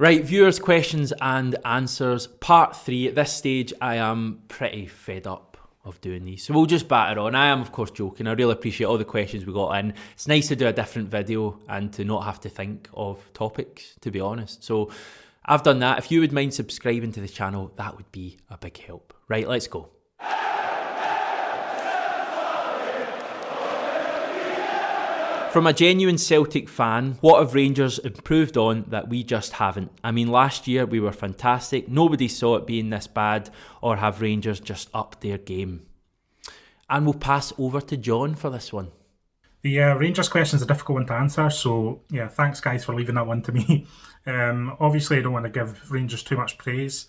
Right, viewers' questions and answers, part 3. At this stage, I am pretty fed up of doing these, so we'll just batter on. I am, of course, joking. I really appreciate all the questions we got in. It's nice to do a different video and to not have to think of topics, to be honest. So I've done that. If you would mind subscribing to the channel, that would be a big help. Right, let's go. From a genuine Celtic fan, what have Rangers improved on that we just haven't? I mean, last year we were fantastic. Nobody saw it being this bad, or have Rangers just upped their game? And we'll pass over to John for this one. The Rangers question is a difficult one to answer, so yeah, thanks guys for leaving that one to me. Obviously, I don't want to give Rangers too much praise.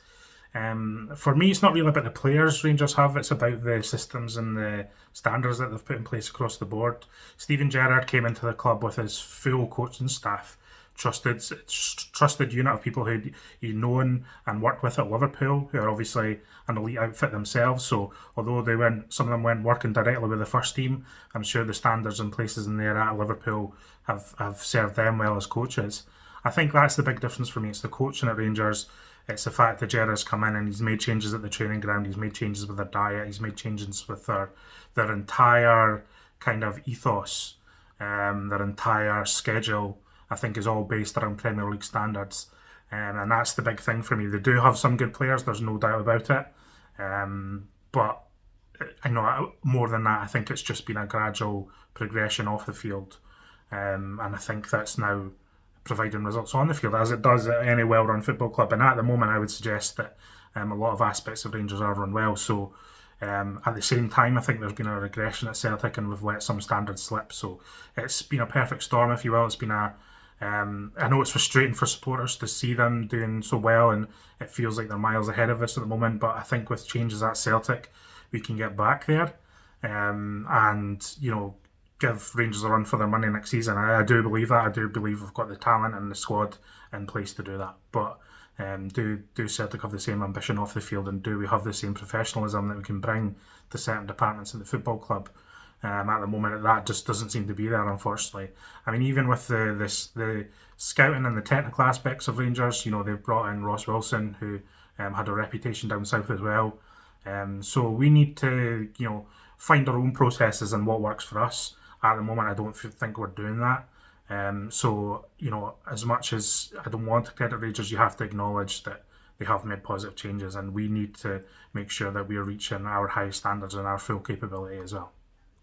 For me, it's not really about the players Rangers have, it's about the systems and the standards that they've put in place across the board. Steven Gerrard came into the club with his full coaching staff, trusted unit of people who he'd known and worked with at Liverpool, who are obviously an elite outfit themselves. So although some of them weren't working directly with the first team, I'm sure the standards and places in there at Liverpool have served them well as coaches. I think that's the big difference for me. It's the coaching at Rangers. It's the fact that Gerrard's come in and he's made changes at the training ground, he's made changes with their diet, he's made changes with their entire kind of ethos, their entire schedule, I think is all based around Premier League standards. And that's the big thing for me. They do have some good players, there's no doubt about it. But I know more than that, I think it's just been a gradual progression off the field. And I think that's now providing results on the field, as it does at any well-run football club. And at the moment, I would suggest that a lot of aspects of Rangers are run well. So at the same time, I think there's been a regression at Celtic and we've let some standards slip. So it's been a perfect storm, if you will. It's been I know it's frustrating for supporters to see them doing so well and it feels like they're miles ahead of us at the moment, but I think with changes at Celtic, we can get back there and, give Rangers a run for their money next season. I do believe that. I do believe we've got the talent and the squad in place to do that. But do Celtic have the same ambition off the field, and do we have the same professionalism that we can bring to certain departments in the football club? At the moment, that just doesn't seem to be there, unfortunately. I mean, even with the scouting and the technical aspects of Rangers, they've brought in Ross Wilson, who had a reputation down south as well. So we need to, find our own processes and what works for us. At the moment, I don't think we're doing that. So, as much as I don't want to credit Rangers, you have to acknowledge that they have made positive changes, and we need to make sure that we are reaching our highest standards and our full capability as well.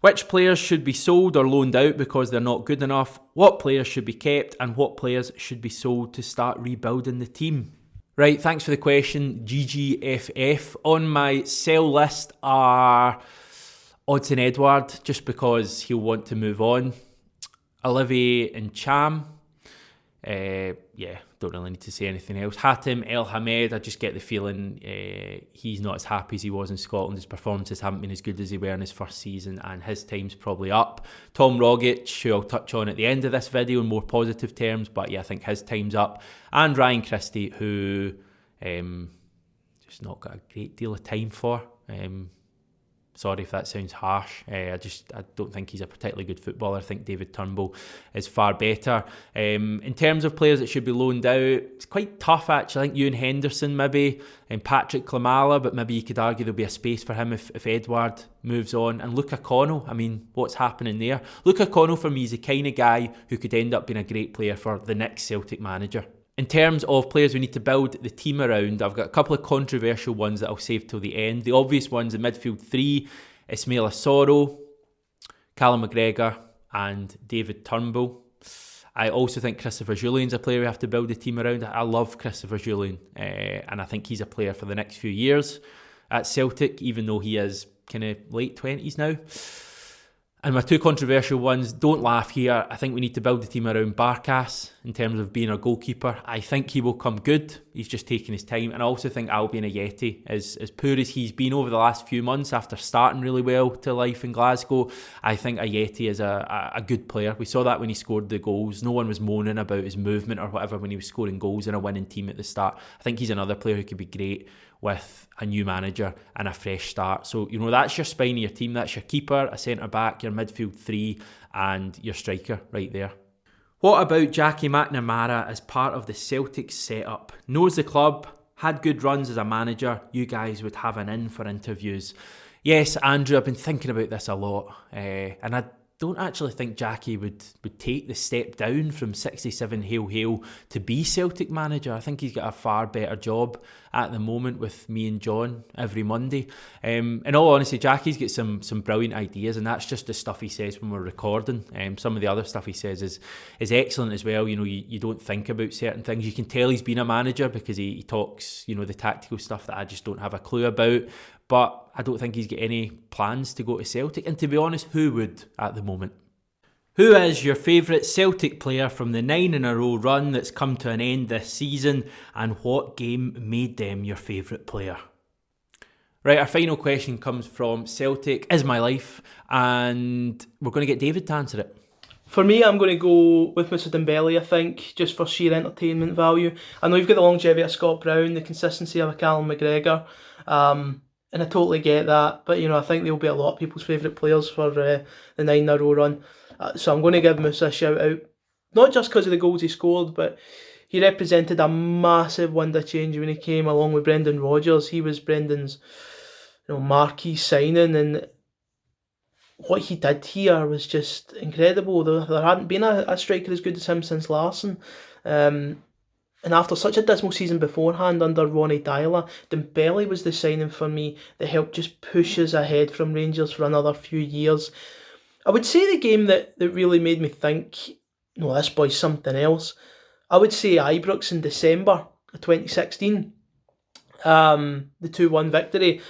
Which players should be sold or loaned out because they're not good enough? What players should be kept and what players should be sold to start rebuilding the team? Right, thanks for the question, GGFF. On my sell list are Odsonne Edouard, just because he'll want to move on. Olivier and Cham. Don't really need to say anything else. Hatem El Hamed, I just get the feeling he's not as happy as he was in Scotland. His performances haven't been as good as they were in his first season, and his time's probably up. Tom Rogic, who I'll touch on at the end of this video in more positive terms, but yeah, I think his time's up. And Ryan Christie, who just not got a great deal of time for. Sorry if that sounds harsh. I don't think he's a particularly good footballer. I think David Turnbull is far better. In terms of players that should be loaned out, it's quite tough actually. I think Ewan Henderson maybe, and Patrick Klimala, but maybe you could argue there'll be a space for him if Edouard moves on. And Luca Connell, I mean, what's happening there? Luca Connell for me is the kind of guy who could end up being a great player for the next Celtic manager. In terms of players we need to build the team around, I've got a couple of controversial ones that I'll save till the end. The obvious ones in midfield 3, Ismaila Soro, Callum McGregor and David Turnbull. I also think Christopher Julian's a player we have to build the team around. I love Christopher Julian and I think he's a player for the next few years at Celtic, even though he is kind of late 20s now. And my two controversial ones, don't laugh here, I think we need to build the team around Barkas in terms of being our goalkeeper. I think he will come good, he's just taking his time. And I also think Albion Ajeti, as poor as he's been over the last few months after starting really well to life in Glasgow, I think Ajeti is a good player. We saw that when he scored the goals. No one was moaning about his movement or whatever when he was scoring goals in a winning team at the start. I think he's another player who could be great with a new manager and a fresh start. So, that's your spine of your team. That's your keeper, a centre-back, your midfield 3 and your striker right there. What about Jackie McNamara as part of the Celtic setup? Knows the club, had good runs as a manager. You guys would have an in for interviews. Yes, Andrew, I've been thinking about this a lot, and I don't actually think Jackie would take the step down from 67 Hail to be Celtic manager. I think he's got a far better job at the moment with me and John every Monday. In all honesty, Jackie's got some brilliant ideas, and that's just the stuff he says when we're recording. Some of the other stuff he says is excellent as well. You don't think about certain things. You can tell he's been a manager because he talks, the tactical stuff that I just don't have a clue about. But I don't think he's got any plans to go to Celtic. And to be honest, who would at the moment? Who is your favourite Celtic player from the 9-in-a-row run that's come to an end this season? And what game made them your favourite player? Right, our final question comes from Celtic Is My Life. And we're going to get David to answer it. For me, I'm going to go with Mr Dembele, I think, just for sheer entertainment value. I know you've got the longevity of Scott Brown, the consistency of a Callum McGregor. And I totally get that, but I think they'll be a lot of people's favourite players for the 9-in-a-row run. So I'm going to give Musa a shout out, not just because of the goals he scored, but he represented a massive wind of change when he came along with Brendan Rodgers. He was Brendan's marquee signing, and what he did here was just incredible. There hadn't been a striker as good as him since Larsson. And after such a dismal season beforehand under Ronnie Dyler, Dembele was the signing for me that helped just push us ahead from Rangers for another few years. I would say the game that really made me think, this boy's something else, I would say Ibrox in December of 2016. The 2-1 victory.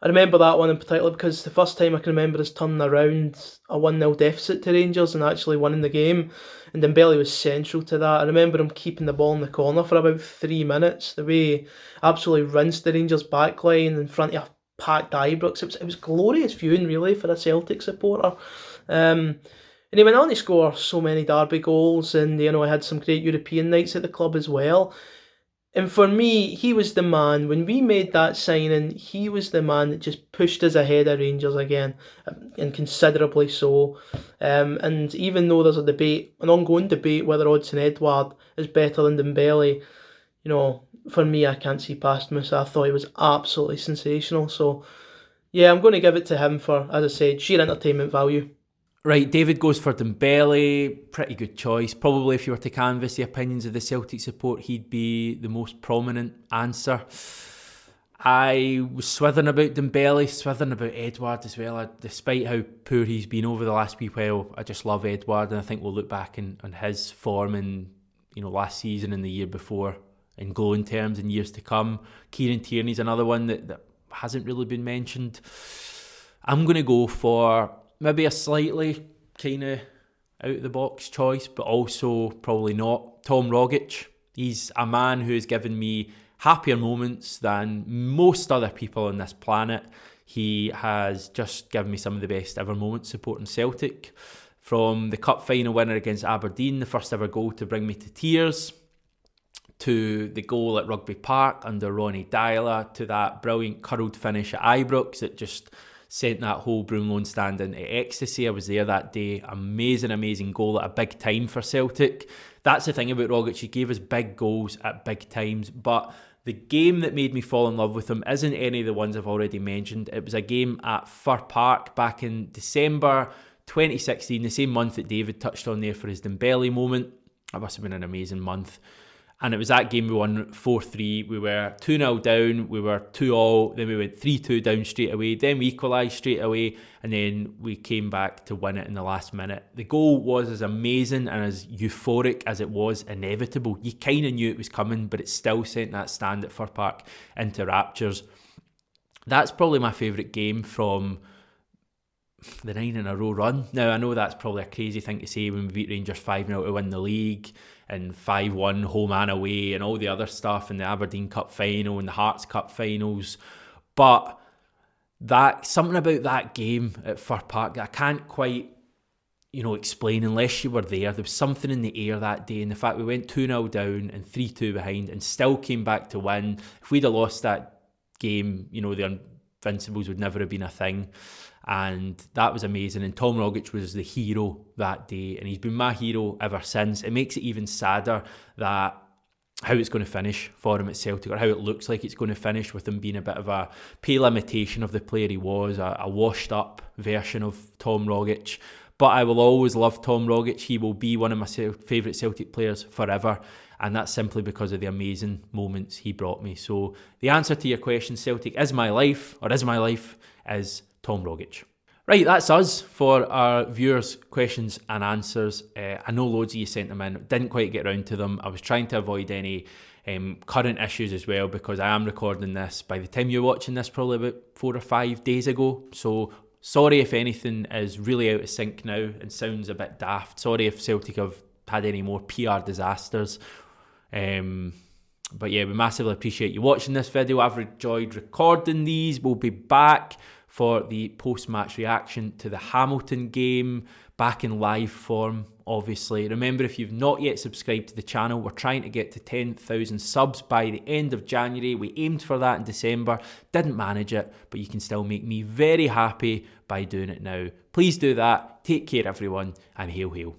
I remember that one in particular because the first time I can remember us turning around a 1-0 deficit to Rangers and actually winning the game. And Dembele was central to that. I remember him keeping the ball in the corner for about 3 minutes. The way he absolutely rinsed the Rangers backline in front of a packed Ibrox. It was glorious viewing really for a Celtic supporter. And he went on to score so many derby goals, and he had some great European nights at the club as well. And for me, he was the man, when we made that signing, he was the man that just pushed us ahead of Rangers again, and considerably so. And even though there's an ongoing debate whether Odsonne Edouard is better than Dembele, for me, I can't see past Musa. I thought he was absolutely sensational. So, yeah, I'm going to give it to him for, as I said, sheer entertainment value. Right, David goes for Dembele. Pretty good choice. Probably if you were to canvass the opinions of the Celtic support, he'd be the most prominent answer. I was swithering about Dembele, swithering about Edouard as well. Despite how poor he's been over the last wee while, I just love Edouard, and I think we'll look back on his form in last season and the year before in glowing terms in years to come. Kieran Tierney's another one that hasn't really been mentioned. I'm going to go for maybe a slightly kind of out-of-the-box choice, but also probably not. Tom Rogic. He's a man who has given me happier moments than most other people on this planet. He has just given me some of the best ever moments supporting Celtic. From the cup final winner against Aberdeen, the first ever goal to bring me to tears, to the goal at Rugby Park under Ronnie Dyler, to that brilliant curled finish at Ibrox that just sent that whole Broomloan stand into ecstasy. I was there that day. Amazing goal at a big time for Celtic. That's the thing about Rogic. He gave us big goals at big times. But the game that made me fall in love with him isn't any of the ones I've already mentioned. It was a game at Fir Park back in December 2016, the same month that David touched on there for his Dembele moment. That must have been an amazing month. And it was that game we won 4-3. We were 2-0 down, we were 2-2, then we went 3-2 down straight away, then we equalised straight away, and then we came back to win it in the last minute. The goal was as amazing and as euphoric as it was inevitable. You kind of knew it was coming, but it still sent that stand at Fir Park into raptures. That's probably my favourite game from the 9-in-a-row run. Now, I know that's probably a crazy thing to say when we beat Rangers 5-0 to win the league, and 5-1 home and away and all the other stuff, and the Aberdeen Cup final and the Hearts Cup finals. But that something about that game at Fir Park that I can't quite explain unless you were there. There was something in the air that day, and the fact we went 2-0 down and 3-2 behind and still came back to win. If we'd have lost that game, the Invincibles would never have been a thing. And that was amazing. And Tom Rogic was the hero that day, and he's been my hero ever since. It makes it even sadder that how it's going to finish for him at Celtic, or how it looks like it's going to finish, with him being a bit of a pale imitation of the player he was, a washed up version of Tom Rogic. But I will always love Tom Rogic. He will be one of my favourite Celtic players forever, and that's simply because of the amazing moments he brought me. So the answer to your question, Celtic is my life, is Tom Rogic. Right, that's us for our viewers' questions and answers. I know loads of you sent them in, didn't quite get around to them. I was trying to avoid any current issues as well, because I am recording this by the time you're watching this, probably about 4 or 5 days ago. So sorry if anything is really out of sync now and sounds a bit daft. Sorry if Celtic have had any more PR disasters. But yeah, we massively appreciate you watching this video. I've enjoyed recording these. We'll be back for the post-match reaction to the Hamilton game, back in live form, obviously. Remember, if you've not yet subscribed to the channel, we're trying to get to 10,000 subs by the end of January. We aimed for that in December, didn't manage it, but you can still make me very happy by doing it now. Please do that. Take care, everyone, and hail, hail.